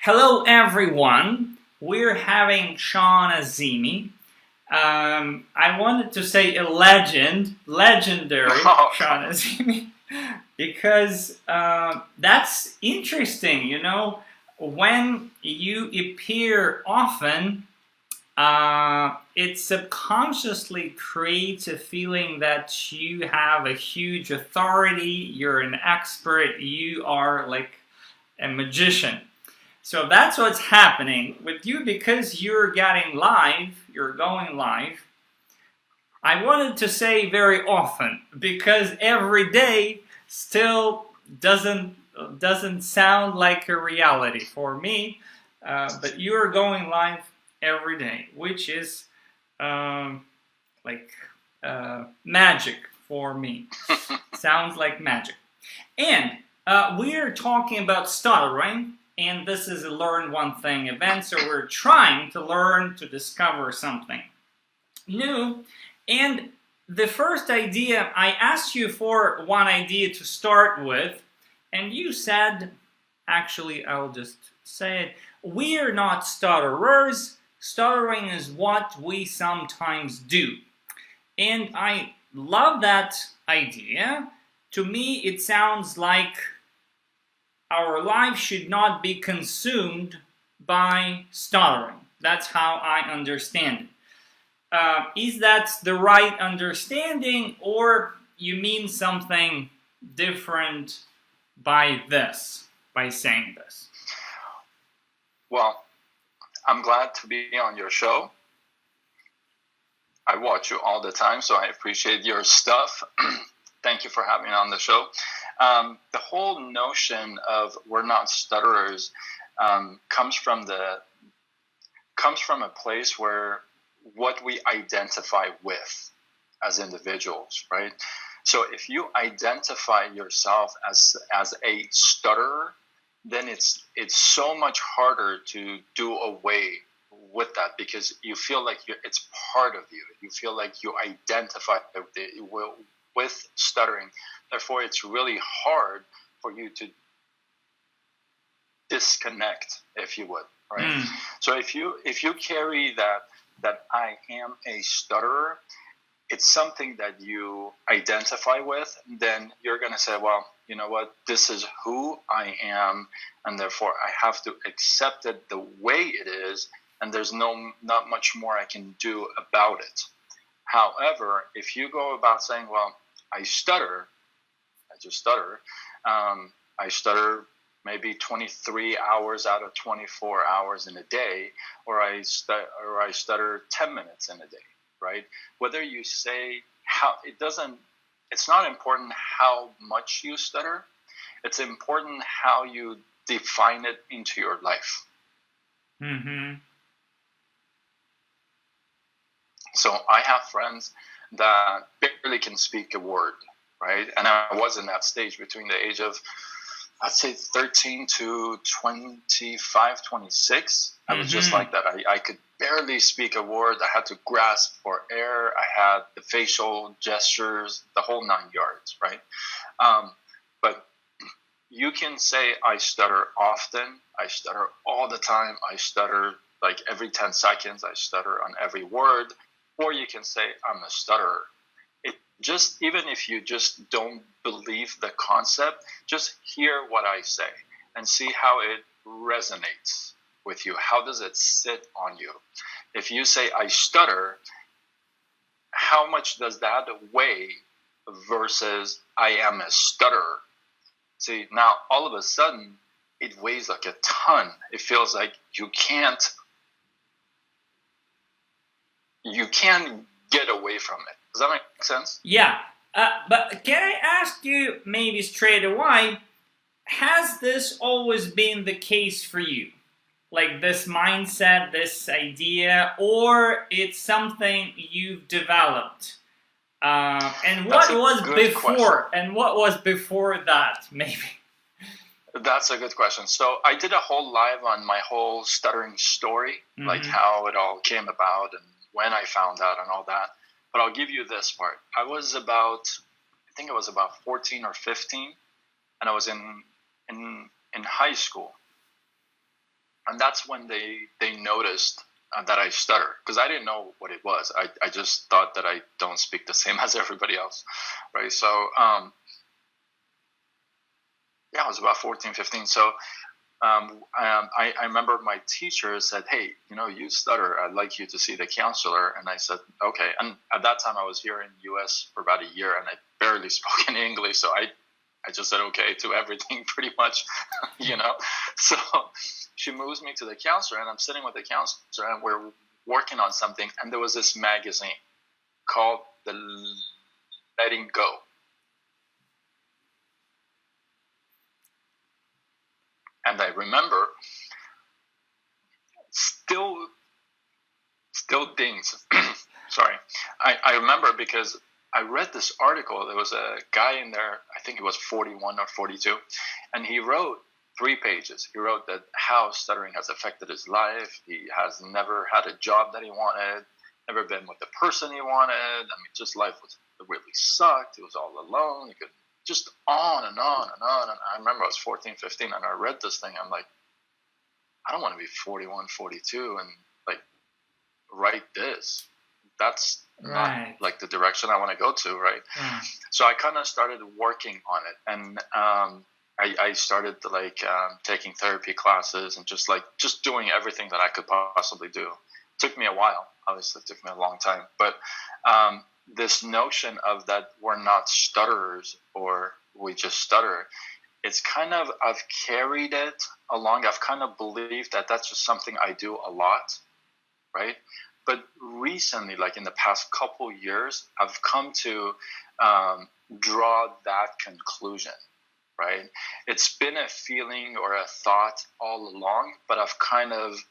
Hello everyone, we're having Sean Azimi. I wanted to say a legendary Sean Azimi, because that's interesting, when you appear often, it subconsciously creates a feeling that you have a huge authority, you're an expert, you are like a magician. So that's what's happening with you because you're going live. I wanted to say very often because every day still doesn't sound like a reality for me, but you're going live every day, which is like magic for me. Sounds like magic. And we're talking about stuttering. And this is a Learn One Thing event, so we're trying to learn to discover something new. And the first idea, I asked you for one idea to start with, and you said, actually, I'll just say it, we're not stutterers. Stuttering is what we sometimes do. And I love that idea. To me, it sounds like our life should not be consumed by stuttering. That's how I understand it. Is that the right understanding, or you mean something different by saying this? Well, I'm glad to be on your show. I watch you all the time, so I appreciate your stuff. Thank you for having me on the show. The whole notion of we're not stutterers comes from a place where what we identify with as individuals, right? So if you identify yourself as a stutterer, then it's so much harder to do away with that because you feel like it's part of you. You feel like you identify with stuttering. Therefore, it's really hard for you to disconnect, if you would, right? So if you carry that I am a stutterer, it's something that you identify with, then you're going to say, well, you know what, this is who I am, and therefore I have to accept it the way it is, and there's not much more I can do about it. However, if you go about saying, well, I stutter, I stutter maybe 23 hours out of 24 hours in a day, or I stutter 10 minutes in a day, right? Whether you say it's not important how much you stutter. It's important how you define it into your life. Mm-hmm. So I have friends that barely can speak a word, right? And I was in that stage between the age of, I'd say 13 to 25, 26. I was just like that. I could barely speak a word. I had to grasp for air. I had the facial gestures, the whole 9 yards, right? But you can say I stutter often. I stutter all the time. I stutter like every 10 seconds. I stutter on every word. Or you can say I'm a stutterer. Just even if you just don't believe the concept, just hear what I say and see how it resonates with you. How does it sit on you? If you say I stutter, how much does that weigh versus I am a stutterer? See, now all of a sudden it weighs like a ton. It feels like you can't get away from it. Does that make sense? Yeah, but can I ask you maybe straight away, has this always been the case for you? Like this mindset, this idea, or it's something you've developed? And what was before? Question. And what was before that, maybe? That's a good question. So I did a whole live on my whole stuttering story, like how it all came about and when I found out and all that. But I'll give you this part. I think I was about 14 or 15, and I was in high school. And that's when they noticed that I stutter, because I didn't know what it was. I just thought that I don't speak the same as everybody else, right? So yeah, I was about 14, 15. So I remember my teacher said, hey, you stutter. I'd like you to see the counselor. And I said, okay. And at that time, I was here in the U.S. for about a year, and I barely spoke any English. So I just said okay to everything pretty much, So she moves me to the counselor, and I'm sitting with the counselor, and we're working on something. And there was this magazine called The Letting Go. And I remember still dings. Sorry. I remember because I read this article. There was a guy in there, I think he was 41 or 42, and he wrote 3 pages. He wrote that how stuttering has affected his life. He has never had a job that he wanted, never been with the person he wanted. I mean, just life really sucked. He was all alone. He could just on and on and on. And I remember I was 14, 15, and I read this thing. I'm like, I don't want to be 41, 42 and like write this. That's not like the direction I want to go to, right? So I kind of started working on it, and I started taking therapy classes and just doing everything that I could possibly do. It took me a while. Obviously, it took me a long time, but this notion of that we're not stutterers or we just stutter, it's kind of, I've carried it along. I've kind of believed that that's just something I do a lot, right? But recently, like in the past couple years, I've come to draw that conclusion, right? It's been a feeling or a thought all along, but I've kind of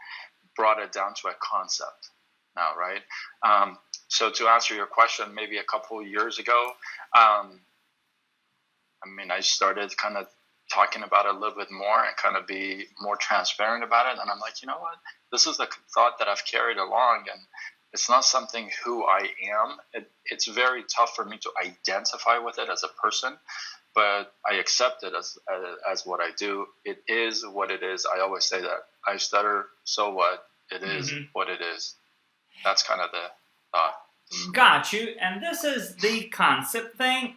brought it down to a concept now, right? So to answer your question, maybe a couple of years ago, I started kind of talking about it a little bit more and kind of be more transparent about it. And I'm like, you know what? This is a thought that I've carried along, and it's not something who I am. It's very tough for me to identify with it as a person, but I accept it as what I do. It is what it is. I always say that. I stutter, so what? It is what it is. That's kind of the thought. Got you. And this is the concept thing.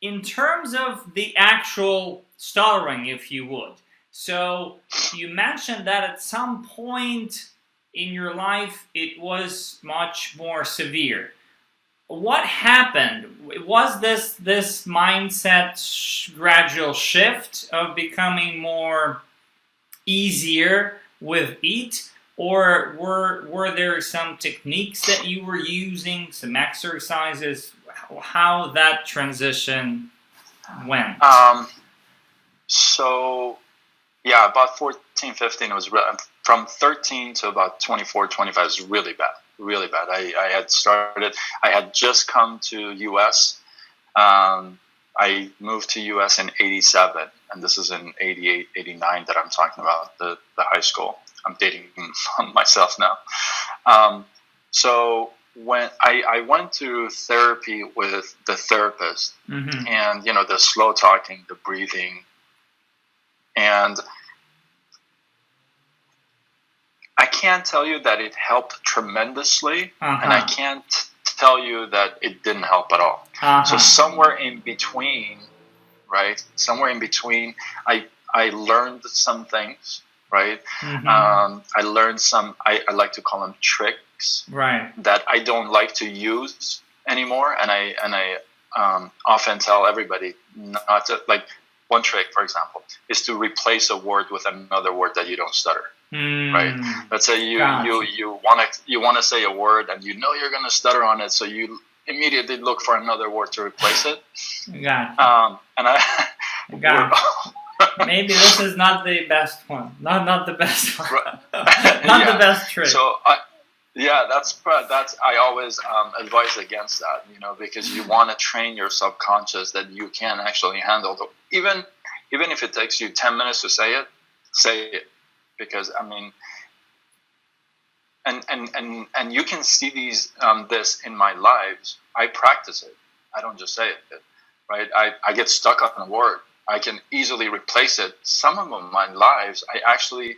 In terms of the actual stuttering, if you would. So you mentioned that at some point in your life it was much more severe. What happened? Was this mindset gradual shift of becoming more easier with it? Or were there some techniques that you were using, some exercises? How that transition went? So, yeah, about 14, 15, it was from 13 to about 24, 25 was really bad, really bad. I had just come to U.S. I moved to U.S. in 87, and this is in 88, 89 that I'm talking about, the high school. I'm dating myself now. So when I went to therapy with the therapist, and the slow talking, the breathing, and I can't tell you that it helped tremendously, and I can't tell you that it didn't help at all. So somewhere in between, right? Somewhere in between, I learned some things. Right. I learned some, I like to call them tricks, right, that I don't like to use anymore. And I often tell everybody not to, like, one trick, for example, is to replace a word with another word that you don't stutter. Right. Let's say you want to say a word and you're going to stutter on it. So you immediately look for another word to replace it. Maybe this is not the best one. Not the best one. Not the best trick. So that's I always advise against that, because you want to train your subconscious that you can actually handle even if it takes you 10 minutes to say it, because and you can see this in my lives. I practice it. I don't just say it, right? I get stuck on a word. I can easily replace it. Some of my lives, I actually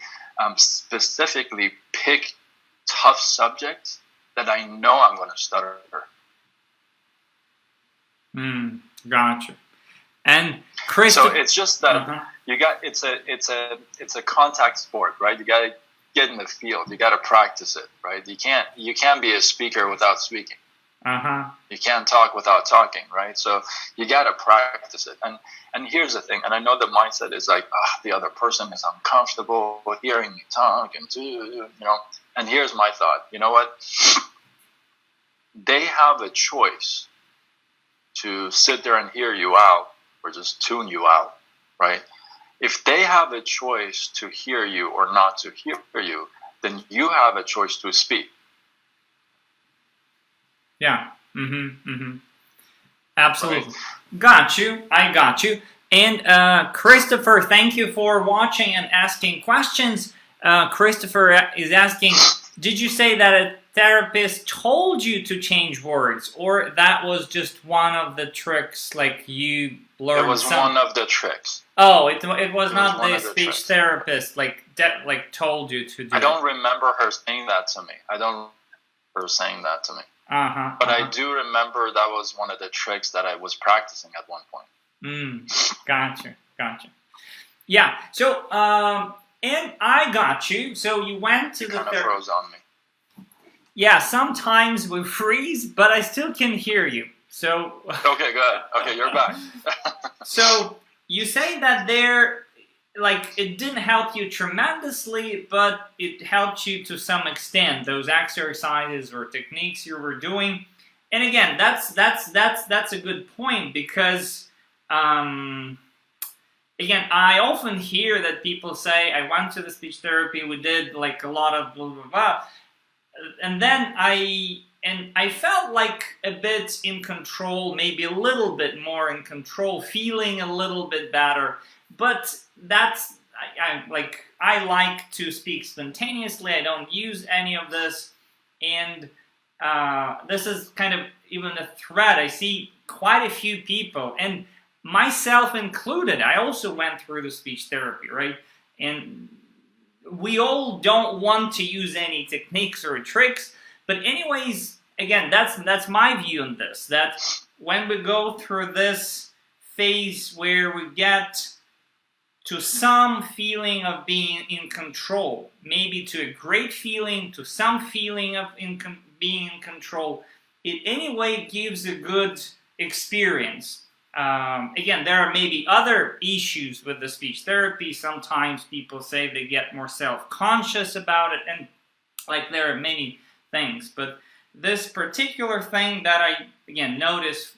specifically pick tough subjects that I know I'm going to stutter. Gotcha. And Christopher, so it's just that you got it's a contact sport, right? You got to get in the field. You got to practice it, right? You can't be a speaker without speaking. You can't talk without talking, right? So you got to practice it. And here's the thing, and I know the mindset is like, the other person is uncomfortable with hearing me talk, and And here's my thought. You know what? They have a choice to sit there and hear you out, or just tune you out, right? If they have a choice to hear you or not to hear you, then you have a choice to speak. Yeah. Absolutely. Right. Got you. I got you. And Christopher, thank you for watching and asking questions. Christopher is asking, did you say that a therapist told you to change words, or that was just one of the tricks, like you learned? It was one of the tricks. Oh, it was not the speech therapist like told you to do. I don't remember her saying that to me. But I do remember that was one of the tricks that I was practicing at one point. Gotcha. Yeah. So, and I got you. So you went to the kind of froze on me. Yeah, sometimes we freeze, but I still can hear you. So okay, good. Okay, you're back. So you say that it didn't help you tremendously, but it helped you to some extent. Those exercises or techniques you were doing, and again, that's a good point because, again, I often hear that people say, "I went to the speech therapy. We did like a lot of blah blah blah." And then I felt like a bit in control, maybe a little bit more in control, feeling a little bit better. But I like to speak spontaneously. I don't use any of this, and this is kind of even a threat. I see quite a few people, and myself included. I also went through the speech therapy, right? And we all don't want to use any techniques or tricks, but anyways, again, that's my view on this, that when we go through this phase where we get to some feeling of being in control, maybe to a great feeling, to some feeling of being in control, it anyway gives a good experience. Again, there are maybe other issues with the speech therapy. Sometimes people say they get more self-conscious about it, and there are many things. But this particular thing that I, again, noticed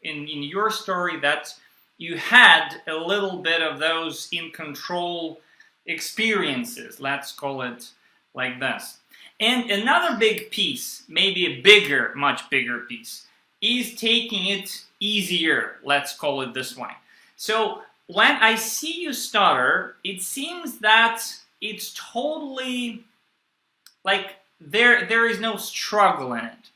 in your story, that you had a little bit of those in control experiences, let's call it like this. And another big piece, maybe a much bigger piece, is taking it easier, let's call it this way. So when I see you stutter, it seems that it's totally like there is no struggle in it.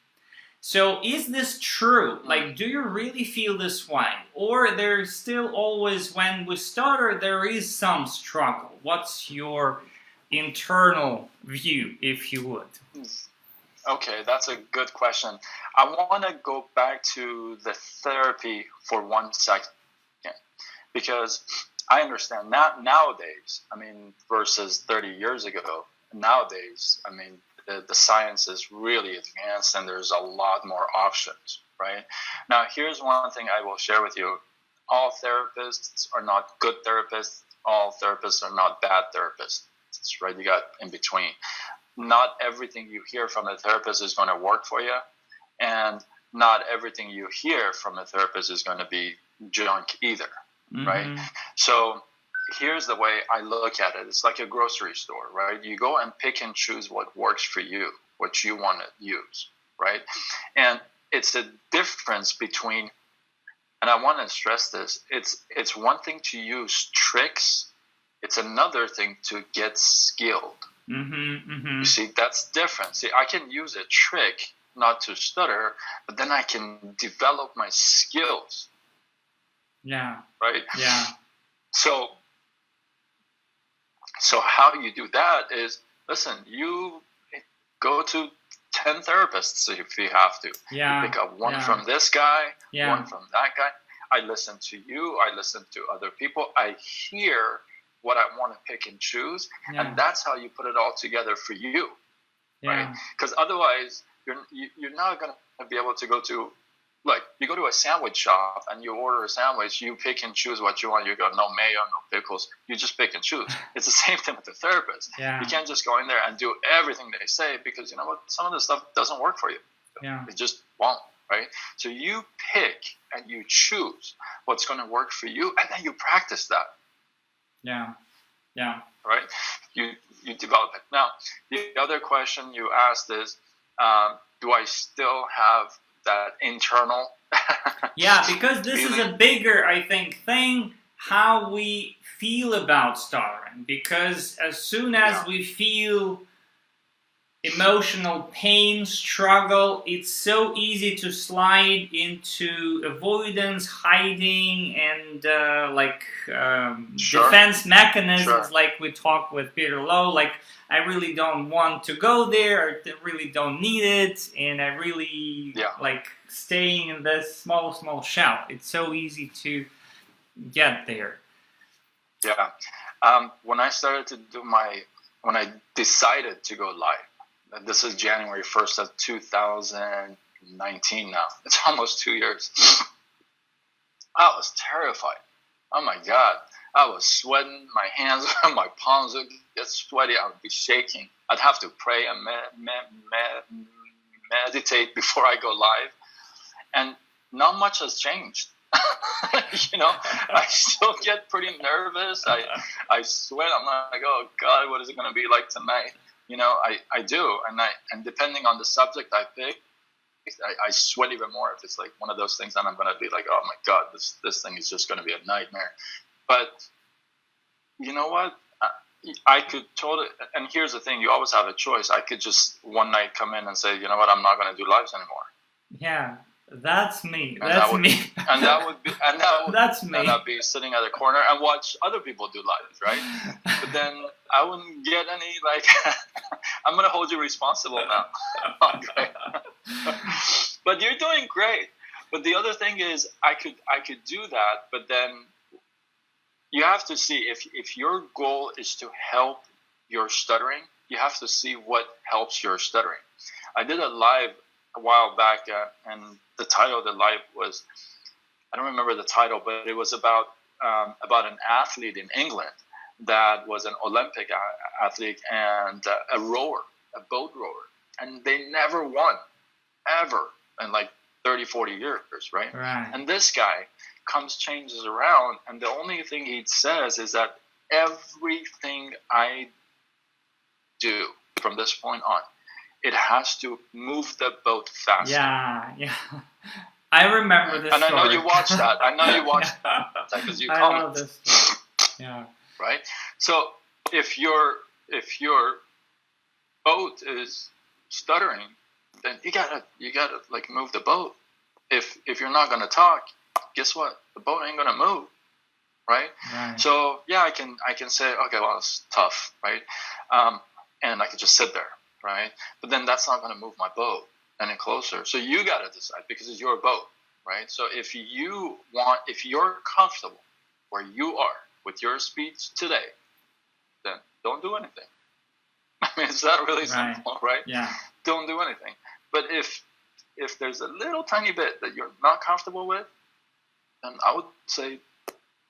So is this true? Do you really feel this way? Or there's still always, when we stutter, there is some struggle? What's your internal view, if you would? Okay, that's a good question. I want to go back to the therapy for 1 second, because I understand nowadays, versus 30 years ago, nowadays, the science is really advanced and there's a lot more options, right? Now, here's one thing I will share with you. All therapists are not good therapists. All therapists are not bad therapists, right? You got in between. Not everything you hear from a therapist is going to work for you, and not everything you hear from a therapist is going to be junk either, right? So here's the way I look at it. It's like a grocery store, right? You go and pick and choose what works for you, what you want to use, right? And it's the difference between, and I want to stress this, it's one thing to use tricks, it's another thing to get skilled. You see, that's different. See, I can use a trick not to stutter, but then I can develop my skills. Yeah. Right? Yeah. So how you do that is, listen, you go to 10 therapists if you have to. Yeah. You pick up one Yeah. from this guy, Yeah. one from that guy. I listen to you. I listen to other people. I hear what I want to pick and choose, Yeah. and that's how you put it all together for you, Yeah. right? Because otherwise, you're not going to be able to go to, like, you go to a sandwich shop and you order a sandwich, you pick and choose what you want. You got no mayo, no pickles. You just pick and choose. It's the same thing with the therapist. Yeah. You can't just go in there and do everything they say, because you know what? Some of the stuff doesn't work for you. Yeah. It just won't, right? So you pick and you choose what's going to work for you, and then you practice that. Yeah. Yeah. Right? You develop it. Now, the other question you asked is, do I still have that internal? Yeah, because this is a bigger, I think, thing, how we feel about stuttering. Because as soon as we feel emotional pain, struggle, it's so easy to slide into avoidance, hiding, and defense mechanisms, like we talked with Peter Lowe, like, I really don't want to go there, I really don't need it, and I really like staying in this small shell. It's so easy to get there. Yeah. When I started to do when I decided to go live, this is January 1st of 2019 now. It's almost 2 years. I was terrified. Oh my God. I was sweating. My hands, my palms would get sweaty. I would be shaking. I'd have to pray and meditate before I go live. And not much has changed. You know, I still get pretty nervous. I sweat. I'm like, oh God, what is it going to be like tonight? You know, I do. And depending on the subject I pick, I sweat even more if it's like one of those things, and I'm going to be like, oh my God, this thing is just going to be a nightmare. But you know what? I could totally, and here's the thing, you always have a choice. I could just one night come in and say, you know what, I'm not going to do lives anymore. Yeah, that's me. And that's me. And that's me. And I'd be sitting at a corner and watch other people do lives, right? But then I wouldn't get any, like, I'm going to hold you responsible now. Okay. But you're doing great. But the other thing is, I could do that, but then you have to see if your goal is to help your stuttering, you have to see what helps your stuttering. I did a live a while back, and the title of the live was, I don't remember the title, but it was about an athlete in England that was an Olympic athlete and a rower, a boat rower, and they never won, ever, in like 30, 40 years, right? And this guy changes around, and the only thing he says is that everything I do from this point on, it has to move the boat faster. Yeah. I remember this and story. I know you watched that. I know you watched that because you commented. I love this story. Yeah. Right? So if your boat is stuttering, then you gotta like move the boat. If you're not gonna talk, guess what? The boat ain't gonna move, right? So yeah, I can say, okay, well, it's tough, right? And I could just sit there, right? But then that's not gonna move my boat any closer. So you gotta decide, because it's your boat, right? So if you're comfortable where you are with your speech today, then don't do anything. I mean, it's not really simple, right? Yeah. Don't do anything. But if there's a little tiny bit that you're not comfortable with, then I would say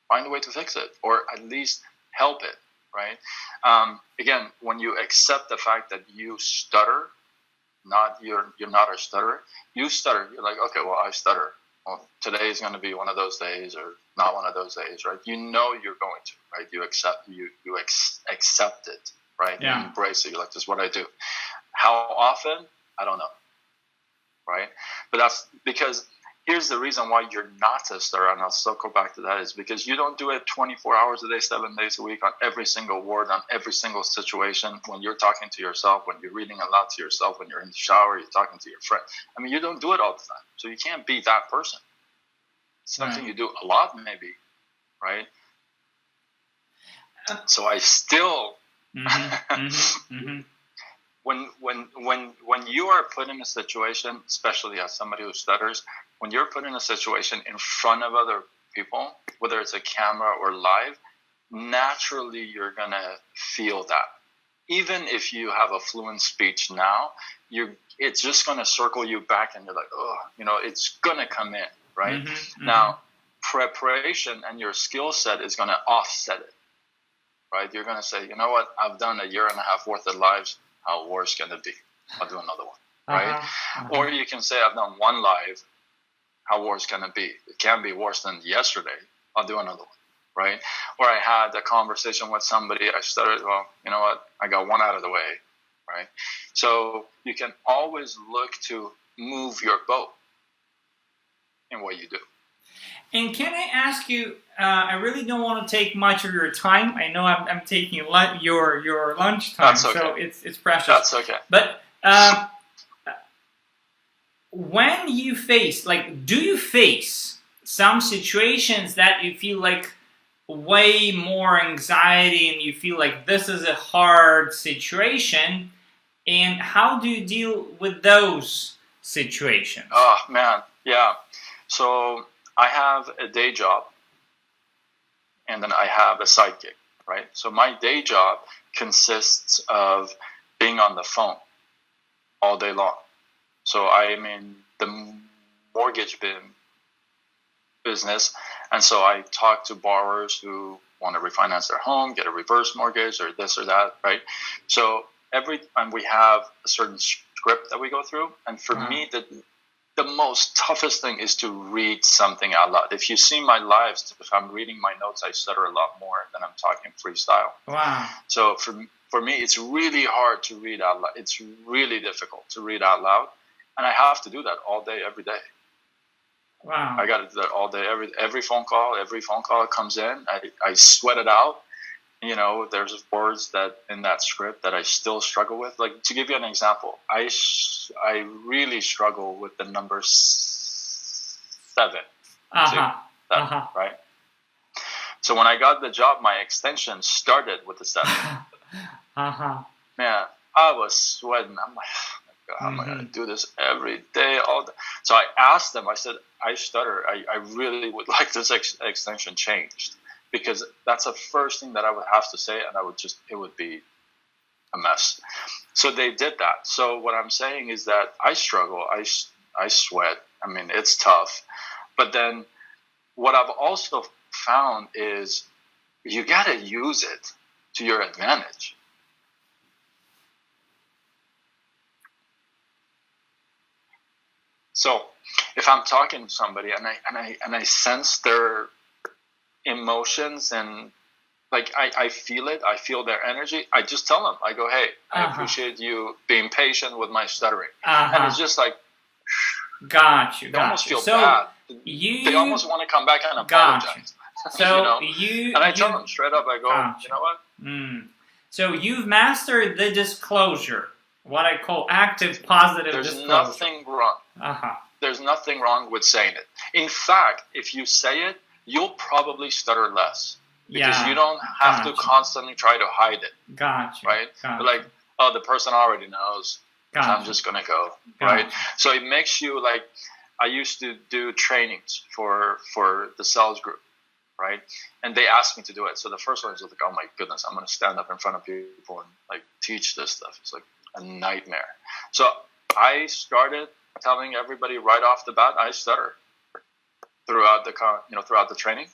find a way to fix it, or at least help it, right? Again, when you accept the fact that you stutter, you're not a stutterer, you stutter, you're like, okay, well, I stutter. Well, today is going to be one of those days, or not one of those days, right? You know you're going to, right? You accept it, right? Yeah. You embrace it. You're like, this is what I do. How often? I don't know, right? But that's because here's the reason why you're not a stutterer, and I'll still go back to that, is because you don't do it 24 hours a day, 7 days a week, on every single word, on every single situation. When you're talking to yourself, when you're reading aloud to yourself, when you're in the shower, you're talking to your friend. I mean, you don't do it all the time, so you can't be that person. Something you do a lot, maybe, right? So I still, Mm-hmm. when you are put in a situation, especially as somebody who stutters, when you're put in a situation in front of other people, whether it's a camera or live, naturally you're gonna feel that. Even if you have a fluent speech now, it's just gonna circle you back, and you're like, oh, it's gonna come in, right? Now, preparation and your skill set is gonna offset it, right? You're gonna say, you know what? I've done 1.5 years worth of lives. How worse can it be? I'll do another one, right? Or you can say, I've done 1 live. How worse can it be? It can be worse than yesterday. I'll do another one, right? Or I had a conversation with somebody. I stuttered. Well, you know what? I got 1 out of the way, right? So you can always look to move your boat in what you do. And can I ask you, I really don't want to take much of your time. I know I'm taking your lunch time, That's okay. So it's precious. That's okay. But when you face, do you face some situations that you feel like way more anxiety and you feel like this is a hard situation? And how do you deal with those situations? Oh, man. Yeah. So I have a day job and then I have a side gig, right? So my day job consists of being on the phone all day long. So I'm in the mortgage business, and so I talk to borrowers who want to refinance their home, get a reverse mortgage or this or that, right? So every time we have a certain script that we go through, and for me, the most toughest thing is to read something out loud. If you see my lives, if I'm reading my notes, I stutter a lot more than I'm talking freestyle. Wow. So for me, it's really hard to read out loud. It's really difficult to read out loud. And I have to do that all day, every day. Wow. I got to do that all day, every phone call that comes in, I sweat it out. There's words that in that script that I still struggle with. Like, to give you an example, I really struggle with the number 7. Right? So when I got the job, my extension started with the 7. Man, I was sweating. I'm like, how am I going to do this every day, all day? So I asked them, I said, I stutter. I really would like this extension changed, because that's the first thing that I would have to say, and it would be a mess. So they did that. So what I'm saying is that I struggle. I sweat. I mean, it's tough. But then what I've also found is you got to use it to your advantage. So if I'm talking to somebody and I sense their emotions and I feel it, I feel their energy, I just tell them, I go, hey, I appreciate you being patient with my stuttering. And it's just like, got you. They almost feel bad. They almost want to come back and apologize. So and I tell them straight up, I go, you know what? So you've mastered the disclosure, what I call active positive disclosure. There's nothing wrong. There's nothing wrong with saying it. In fact, if you say it, you'll probably stutter less, because you don't have to constantly try to hide it. Gotcha. Right? Like, oh, the person already knows. So I'm just gonna go. Right? So it makes you like. I used to do trainings for the sales group, right? And they asked me to do it. So the first one was like, oh my goodness, I'm gonna stand up in front of people and like teach this stuff. It's like a nightmare. So I started telling everybody right off the bat, I stutter throughout the training,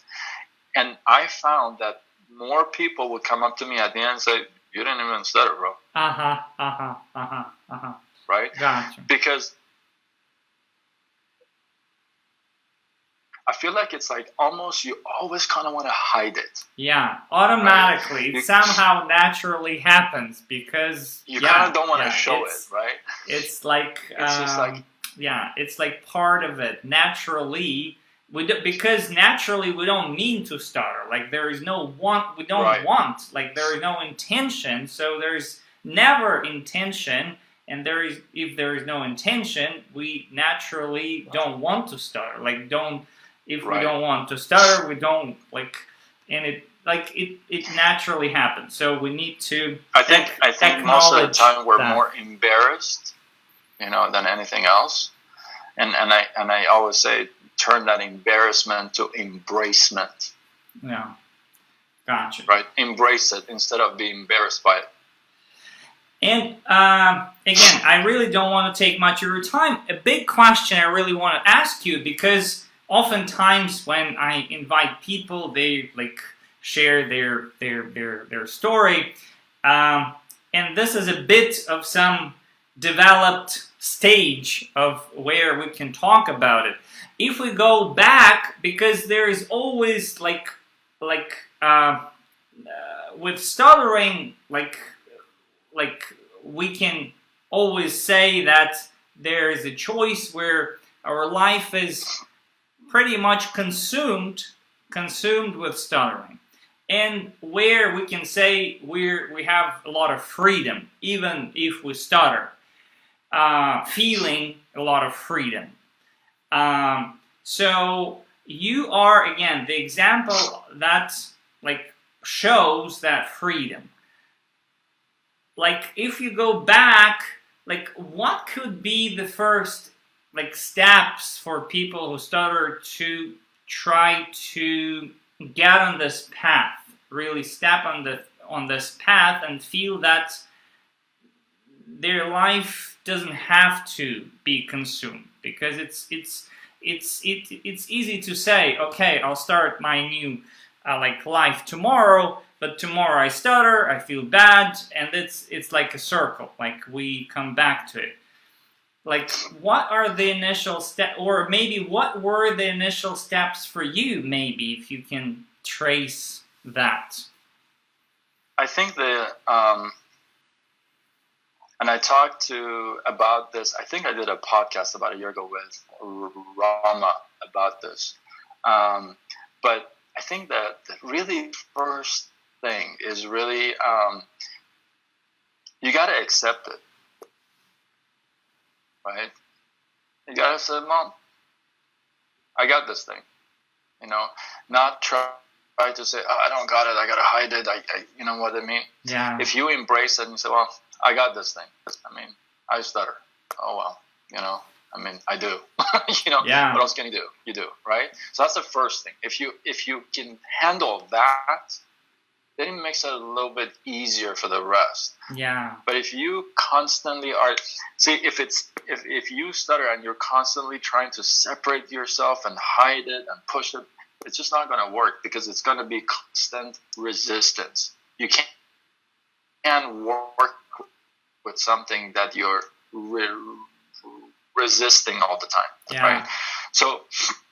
and I found that more people would come up to me at the end and say, "You didn't even stutter, bro." Right? Gotcha. Because I feel like it's like almost you always kind of want to hide it. Yeah, automatically. Right? It somehow naturally happens because you kind of don't want to show it, right? It's like it's just like it's like part of it. Naturally, because naturally we don't mean to stutter. Like there is no want. We don't want. Like there is no intention. So there's never intention. And if there is no intention, we naturally don't want to stutter. Like if we don't want to stutter, we don't like, and like it naturally happens. So we need to I think most of the time we're more embarrassed, than anything else. And I always say turn that embarrassment to embracement. Yeah. Gotcha. Right? Embrace it instead of being embarrassed by it. And again, I really don't want to take much of your time. A big question I really want to ask you, because oftentimes when I invite people, they like share their story, and this is a bit of some developed stage of where we can talk about it. If we go back, because there is always with stuttering, like we can always say that there is a choice where our life is pretty much consumed with stuttering, and where we can say we have a lot of freedom, even if we stutter, feeling a lot of freedom. So you are, again, the example that shows that freedom. If you go back, what could be the first steps for people who stutter to try to get on this path, really step on this path and feel that their life doesn't have to be consumed? Because it's easy to say, okay, I'll start my new life tomorrow, but tomorrow I stutter, I feel bad, and it's like a circle. We come back to it. What are the initial steps, or maybe what were the initial steps for you? Maybe if you can trace that. I think and I talked about this. I think I did a podcast about a year ago with Rama about this. But I think that the really first thing is really you got to accept it, right? You got to say, Mom, I got this thing, not try to say, oh, I don't got it, I got to hide it, you know what I mean? Yeah. If you embrace it and say, well, I got this thing. I stutter. Oh, well, I do. Yeah. What else can you do? You do, right? So that's the first thing. If you can handle that, then it makes it a little bit easier for the rest. Yeah. But if you constantly if you stutter and you're constantly trying to separate yourself and hide it and push it, it's just not going to work, because it's going to be constant resistance. You can't work with something that you're resisting all the time, right? So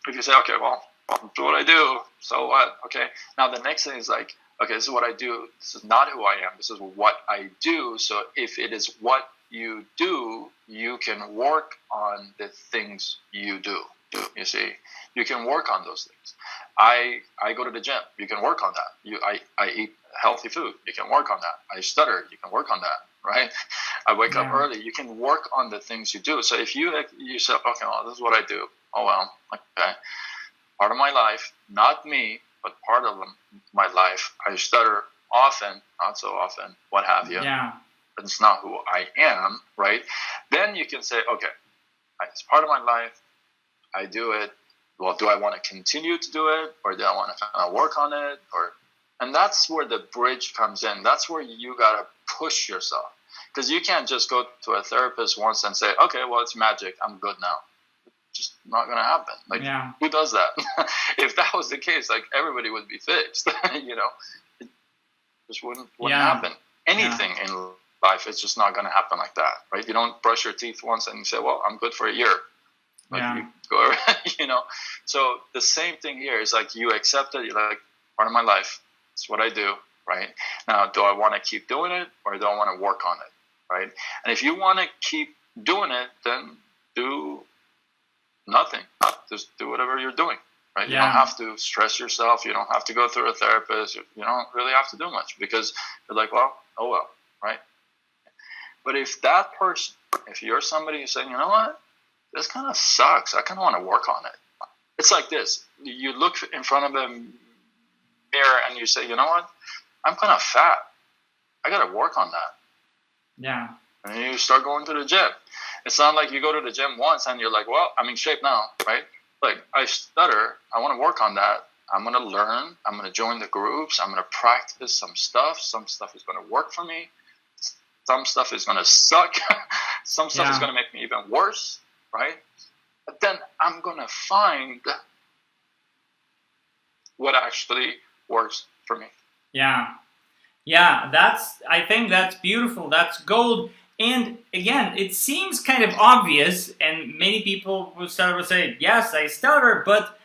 if you say, okay, well, I'll do what I do, so what? Okay, now the next thing is okay, this is what I do. This is not who I am. This is what I do. So if it is what you do, you can work on the things you do. You see, you can work on those things. I go to the gym. You can work on that. I eat healthy food. You can work on that. I stutter. You can work on that, right? I wake up early. You can work on the things you do. So if you say, okay, well, this is what I do. Oh, well, okay. Part of my life, not me, but part of my life, I stutter often, not so often, what have you. Yeah. But it's not who I am, right? Then you can say, okay, it's part of my life. I do it. Well, do I want to continue to do it, or do I want to kind of work on it? And that's where the bridge comes in. That's where you got to push yourself, because you can't just go to a therapist once and say, okay, well, it's magic, I'm good now. It's just not going to happen. Who does that? If that was the case, everybody would be fixed. It just wouldn't happen. Anything in life, it's just not going to happen like that, right? You don't brush your teeth once and you say, well, I'm good for a year. You go, So the same thing here is you accept it. You're part of my life. It's what I do, right? Now, do I want to keep doing it, or do I want to work on it, right? And if you want to keep doing it, then do nothing. Just do whatever you're doing, right? You don't have to stress yourself. You don't have to go through a therapist. You don't really have to do much, because you're well, oh well, right? But if you're somebody who's saying, you know what, this kind of sucks, I kind of want to work on it. It's like this. You look in front of a mirror and you say, you know what, I'm kind of fat. I got to work on that. Yeah. And you start going to the gym. It's not like you go to the gym once and you're like, well, I'm in shape now, right? Like, I stutter. I want to work on that. I'm going to learn. I'm going to join the groups. I'm going to practice some stuff. Some stuff is going to work for me. Some stuff is going to suck. Some stuff is going to make me even worse, right? But then I'm going to find what actually works for me. Yeah. Yeah, I think that's beautiful. That's gold. And again, it seems kind of obvious, and many people will say, yes, I stutter, but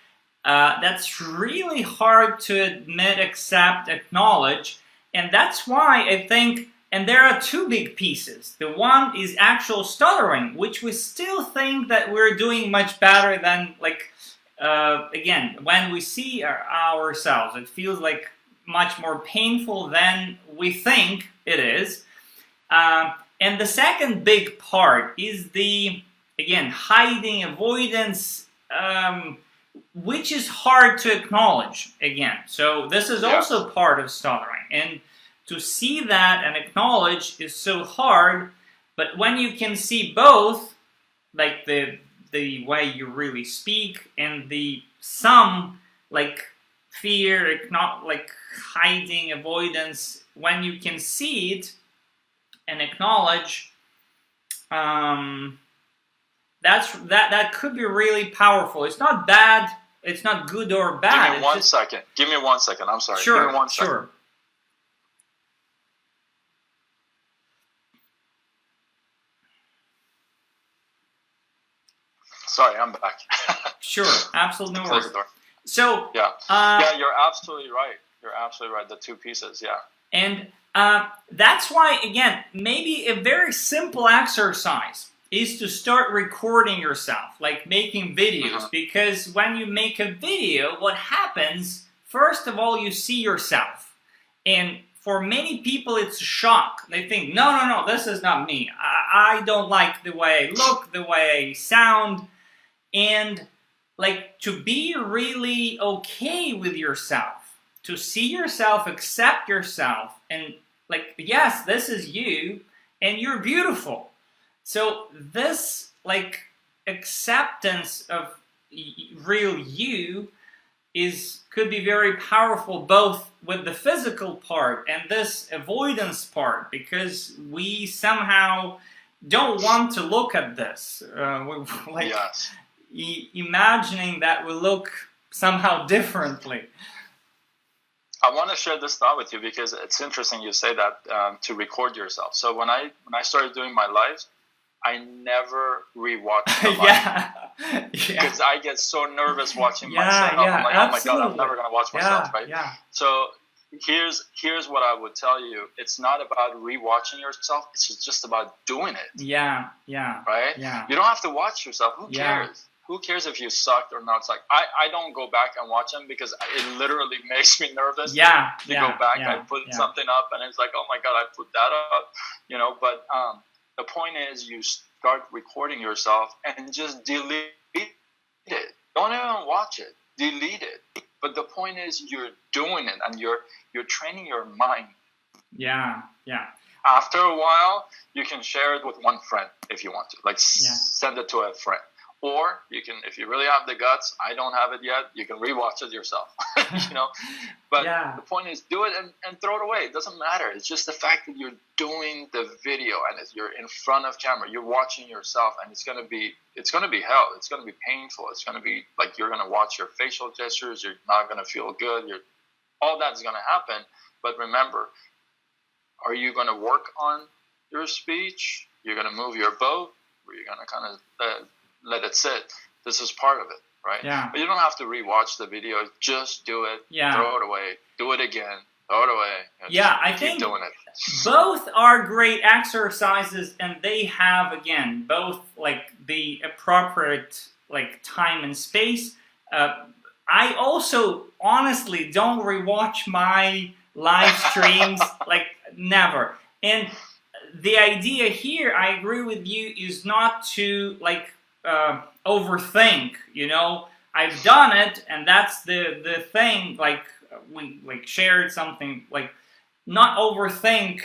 that's really hard to admit, accept, acknowledge. And that's why I think, and there are two big pieces. The one is actual stuttering, which we still think that we're doing much better than, like, again, when we see ourselves, it feels like much more painful than we think it is. And the second big part is the, again, hiding, avoidance, which is hard to acknowledge, again. So this is also part of stuttering. And to see that and acknowledge is so hard, but when you can see both, like the way you really speak and some, like, fear, not like hiding, avoidance, when you can see it and acknowledge, that could be really powerful. It's not bad, it's not good or bad. Give me one second. Give me 1 second. I'm sorry. Sure, Give me 1 second. Sure. Sorry, I'm back. Sure, absolutely. Close the door. So yeah, you're absolutely right. You're absolutely right. The two pieces, yeah. And that's why, again, maybe a very simple exercise is to start recording yourself, like making videos. Because when you make a video, what happens, first of all, you see yourself. And for many people, it's a shock. They think, no, this is not me. I don't like the way I look, the way I sound. And like, to be really okay with yourself, to see yourself, accept yourself, and like, yes, this is you, and you're beautiful. So this, like, acceptance of real you could be very powerful, both with the physical part and this avoidance part, because we somehow don't want to look at this. Imagining that we look somehow differently. I want to share this thought with you because it's interesting you say that, to record yourself. So when I started doing my lives, I never rewatched the live. Because I get so nervous watching myself. I'm like, oh my God, I'm never going to watch myself, right? Yeah. So here's what I would tell you. It's not about rewatching yourself. It's just about doing it. Yeah. Right? Yeah. You don't have to watch yourself. Who cares? Who cares if you sucked or not? It's like, I don't go back and watch them because it literally makes me nervous to go back. I put something up and it's like, oh my God, I put that up, but the point is you start recording yourself and just delete it. Don't even watch it. Delete it. But the point is you're doing it and you're training your mind. Yeah. After a while, you can share it with one friend if you want to. Like, send it to a friend. Or you can, if you really have the guts, I don't have it yet, you can rewatch it yourself, But the point is, do it and throw it away. It doesn't matter. It's just the fact that you're doing the video and you're in front of camera, you're watching yourself, and it's gonna be hell. It's gonna be painful. It's gonna be like you're gonna watch your facial gestures. You're not gonna feel good. All that's gonna happen. But remember, are you gonna work on your speech? You're gonna move your boat, or you're gonna kind of let it sit. This is part of it, right? Yeah. But you don't have to rewatch the video. Just do it. Yeah. Throw it away. Do it again. Throw it away. I think doing it. Both are great exercises, and they have, again, both like the appropriate like time and space. I also honestly don't rewatch my live streams, like, never. And the idea here, I agree with you, is not to like overthink, I've done it, and that's the thing. Like, we like shared something, like not overthink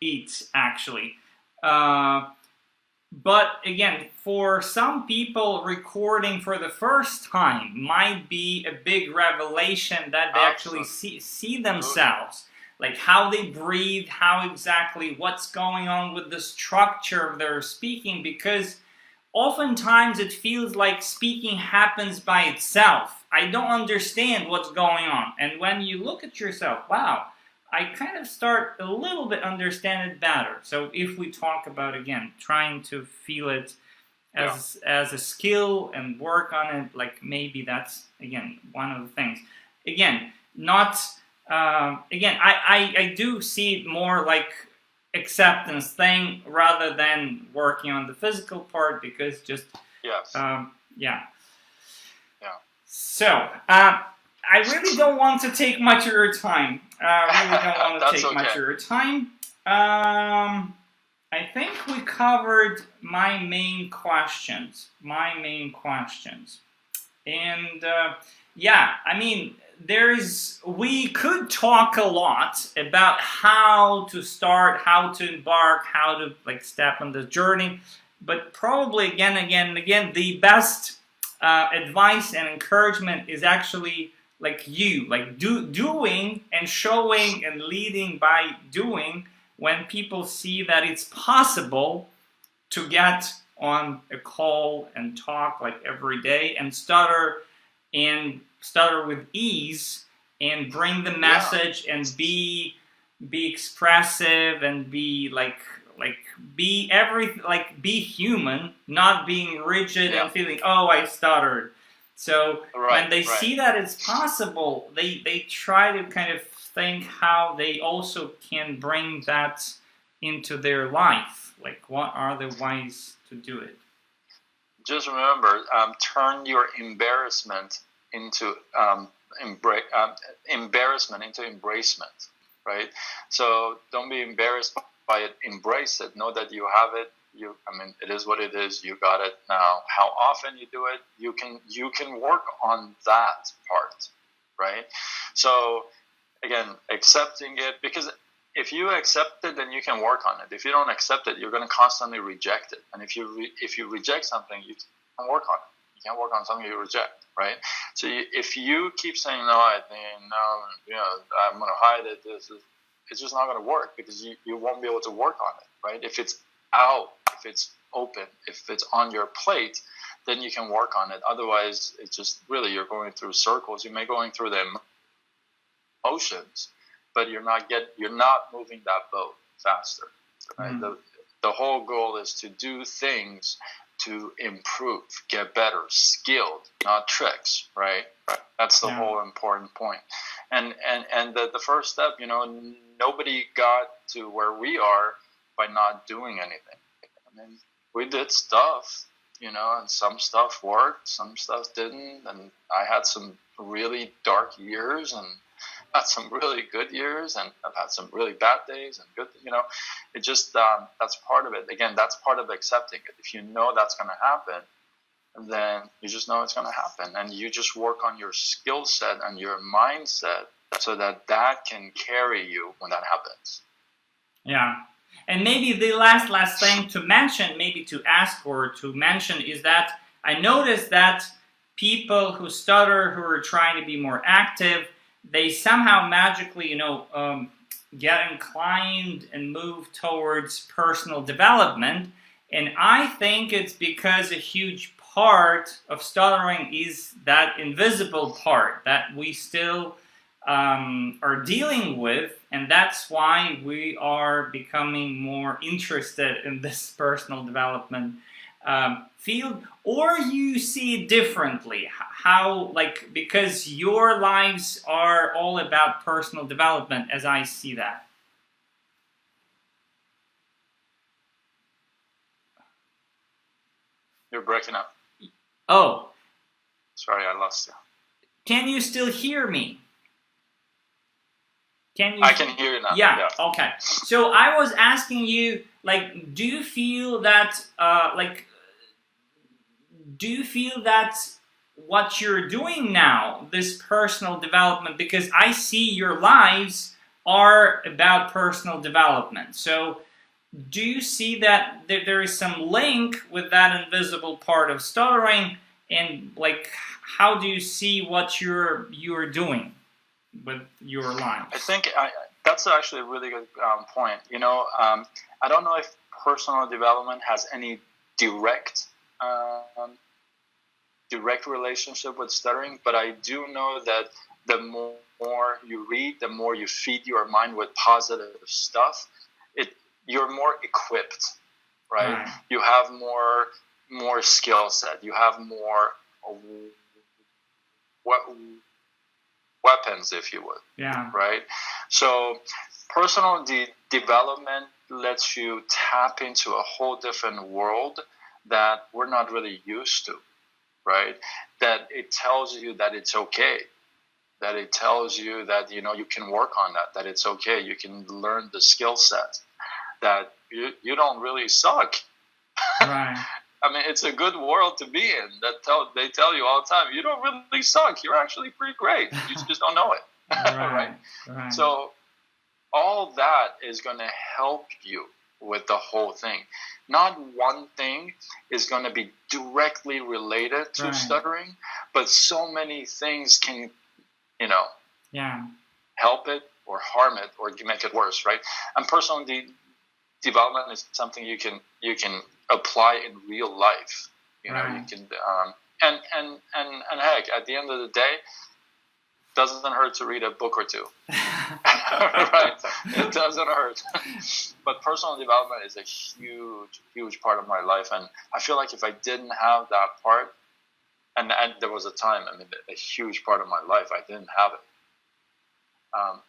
it actually. But again, for some people, recording for the first time might be a big revelation that they actually see themselves, like how they breathe, how exactly what's going on with the structure of their speaking, because oftentimes it feels like speaking happens by itself. I don't understand what's going on. And when you look at yourself, wow, I kind of start a little bit understand it better. So if we talk about, again, trying to feel it as a skill and work on it, like maybe that's, again, one of the things. Again, not, I do see it more like acceptance thing rather than working on the physical part, because just, So, I really don't want to take much of your time. Much of your time. I think we covered my main questions. And I mean, we could talk a lot about how to start, how to embark, how to like step on the journey. But probably again, the best advice and encouragement is actually like doing and showing and leading by doing. When people see that it's possible to get on a call and talk like every day and stutter with ease and bring the message and be expressive and be be human, not being rigid and feeling, oh, I stuttered. So when they see that it's possible, they try to kind of think how they also can bring that into their life. Like, what are the ways to do it? Just remember, turn your embarrassment into embracement, right? So don't be embarrassed by it. Embrace it. Know that you have it. It is what it is. You got it now. How often you do it, you can work on that part, right? So again, accepting it, because if you accept it, then you can work on it. If you don't accept it, you're going to constantly reject it. And if you reject something, you can't work on it. You can't work on something you reject, right? So if you keep saying, no, I'm going to hide it, it's just not going to work, because you won't be able to work on it, right? If it's out, if it's open, if it's on your plate, then you can work on it. Otherwise, it's just really, you're going through circles. You may be going through them motions, but you're not moving that boat faster, right? The whole goal is to do things to improve, get better, skilled, not tricks, right? That's the whole important point. And the first step, nobody got to where we are by not doing anything. We did stuff, and some stuff worked, some stuff didn't, and I had some really dark years and had some really good years, and I've had some really bad days and good, it just, that's part of it. Again, that's part of accepting it. If you know that's going to happen, then you just know it's going to happen, and you just work on your skill set and your mindset so that can carry you when that happens. Yeah. And maybe the last thing to mention, maybe to ask or to mention, is that I noticed that people who stutter, who are trying to be more active, they somehow magically, get inclined and move towards personal development. And I think it's because a huge part of stuttering is that invisible part that we still are dealing with, and that's why we are becoming more interested in this personal development field. Or you see it differently, how, because your lives are all about personal development, as I see that. You're breaking up. Oh. Sorry, I lost you. Can you still hear me? I can hear you now. Yeah, okay. So I was asking you, do you feel that, what you're doing now, this personal development, because I see your lives are about personal development. So do you see that there is some link with that invisible part of stuttering, and like how do you see what you're doing with your lives? I think that's actually a really good point. You know, I don't know if personal development has any direct relationship with stuttering, but I do know that the more you read, the more you feed your mind with positive stuff, you're more equipped, right? You have more skill set. You have more weapons, if you would. Yeah. Right? So personal development lets you tap into a whole different world that we're not really used to, right? That it tells you that it's okay. That it tells you that, you know, you can work on that it's okay. You can learn the skill set, that you don't really suck. Right. I mean, it's a good world to be in. They tell you all the time, you don't really suck. You're actually pretty great. You just don't know it. Right. Right? So all that is going to help you with the whole thing. Not one thing is going to be directly related to stuttering, but so many things can, you know, help it or harm it or make it worse, right? And personal development is something you can apply in real life. You know, you can and heck, at the end of the day, doesn't hurt to read a book or two. Right? It doesn't hurt. But personal development is a huge part of my life, and I feel like if I didn't have that part, and there was a time, I mean, a huge part of my life, I didn't have it.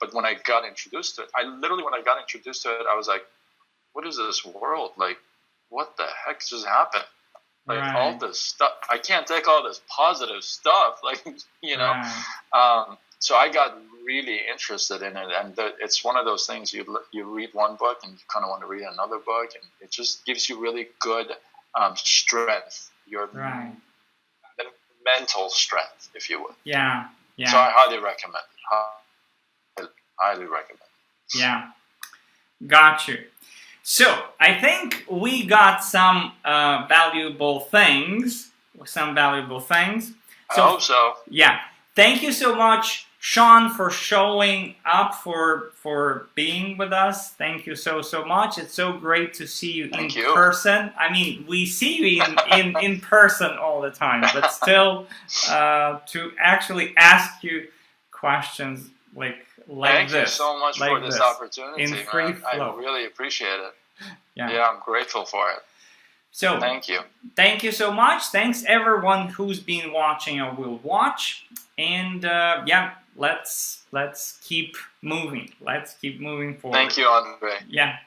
But when I got introduced to it, when I got introduced to it, I was like, what is this world? Like, what the heck just happened? Like, all this stuff, I can't take all this positive stuff, like, you know. So I got really interested in it, and it's one of those things, you read one book and you kind of want to read another book, and it just gives you really good strength, your mental strength, if you would. Yeah. So I highly recommend it. Highly recommend it. Yeah. Got you. So I think we got some valuable things. So I hope so. Yeah. Thank you so much, Sean, for showing up, for being with us. Thank you so much. It's so great to see you in person. I mean, we see you in person all the time, but still to actually ask you questions like Thank this. You so much for this opportunity, in free flow. I really appreciate it. Yeah, I'm grateful for it. So thank you. Thank you so much. Thanks everyone who's been watching or will watch. And let's keep moving. Let's keep moving forward. Thank you, Andre. Yeah.